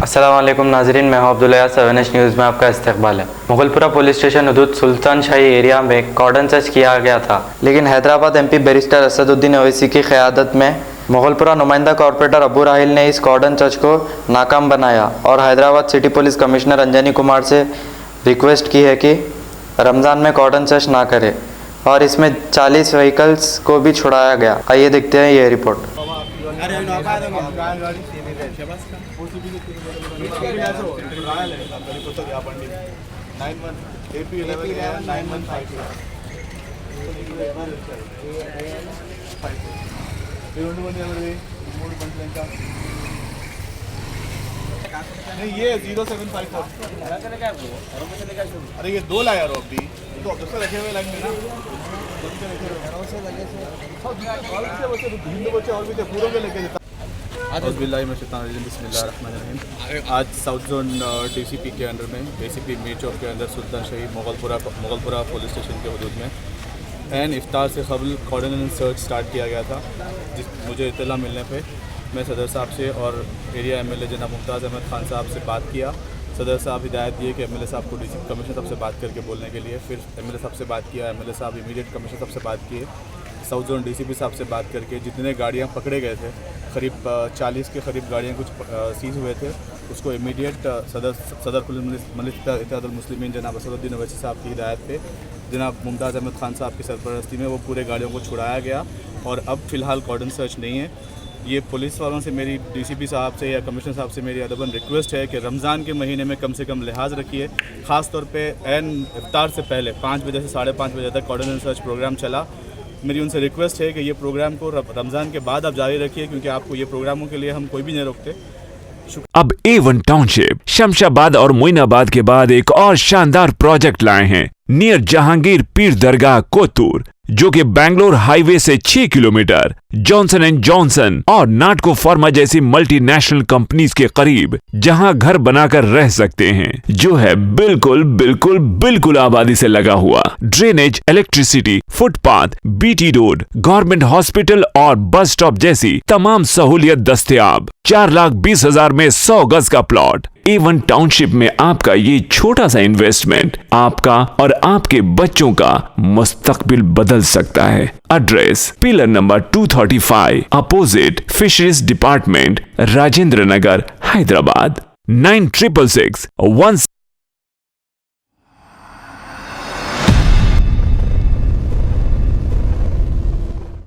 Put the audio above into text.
अस्सलाम वालेकुम नाजरीन, मैं हूं अब्दुल्ला। 7H न्यूज़ में आपका इस्तकबाल है। मुगलपुरा पुलिस स्टेशन हदूद सुल्तान शाही एरिया में कॉर्डन सर्च किया गया था, लेकिन हैदराबाद MP बैरिस्टर असदुद्दीन ओवैसी की क़यादत में मुगलपुरा नुमाइंदा कॉरपोरेटर अबू राहिल ने इस कॉर्डन सर्च को नाकाम बनाया और Hyderabad city police commissioner Anjani Kumar से रिक्वेस्ट की है कि रमज़ान में कॉर्डन सर्च ना करे और इसमें 40 व्हीकल्स को भी छुड़ाया गया। आइए देखते हैं ये रिपोर्ट। नहीं ये 0754 अरे ये 2 लाया रो अभी तो दूसरे रखे हुए लाइन में ना हिंदू बच्चे और भी थे पूरों में लेके आज साउथ जोन DCP के अंडर में ACP मीर चौक के अंदर सुल्तान शाही मुगलपुरा पुलिस स्टेशन के हदूद में एंड इफ्तार से कबल कॉर्डन सर्च स्टार्ट किया गया था। मुझे इत्तला मिलने पे मैं सदर साहब से और एरिया MLA जनाब मुमताज़ अहमद खान साहब से बात किया। सदर साहब हिदायत दिए कि MLA साहब को DC कमिश्नर साहब से बात करके बोलने के लिए। फिर MLA साहब से बात किया, MLA साहब इमीडिएट कमिश्नर साहब से बात किए, साउथ जोन DCP साहब से बात करके जितने गाड़ियाँ पकड़े गए थे करीब 40 के करीब गाड़ियाँ कुछ सीज हुए थे, उसको इमीडिएट सदर इत्तेहादुल मुस्लिमीन जनाब असदुद्दीन ओवैसी साहब की हिदायत पे जनाब मुमताज़ अहमद खान साहब की सरपरस्ती में वो पूरे गाड़ियों को छुड़ाया गया और अब फ़िलहाल कॉर्डन सर्च नहीं है। ये पुलिस वालों से मेरी DCP साहब से या कमिश्नर साहब से मेरी अदबन रिक्वेस्ट है कि रमज़ान के महीने में कम से कम लिहाज रखिए। ख़ास तौर पे एन इफ्तार से पहले 5 बजे से 5:30 बजे तक कॉर्डन सर्च प्रोग्राम चला। मेरी उनसे रिक्वेस्ट है कि ये प्रोग्राम को रमज़ान के बाद आप जारी रखिए, क्योंकि आपको ये प्रोग्रामों के लिए हम कोई भी नहीं रोकते। अब A1 टाउनशिप शमशाबाद और मोइनाबाद के बाद एक और शानदार प्रोजेक्ट लाए हैं नियर जहांगीर पीर दरगाह कोतूर, जो कि बैंगलोर हाईवे से 6 किलोमीटर जॉनसन एंड जॉनसन और नाटको फार्मा जैसी मल्टीनेशनल कंपनीज के करीब, जहां घर बनाकर रह सकते हैं, जो है बिल्कुल आबादी से लगा हुआ। Drainage, electricity, footpath, BT road, government hospital और बस स्टॉप जैसी तमाम सहूलियत दस्तयाब। 4,20,000 में 100 गज का प्लॉट। A1 टाउनशिप में आपका ये छोटा सा इन्वेस्टमेंट आपका और आपके बच्चों का मुस्तकबिल बदल सकता है। Address pillar number 235 opposite fisheries department, Rajendra Nagar, Hyderabad. 9666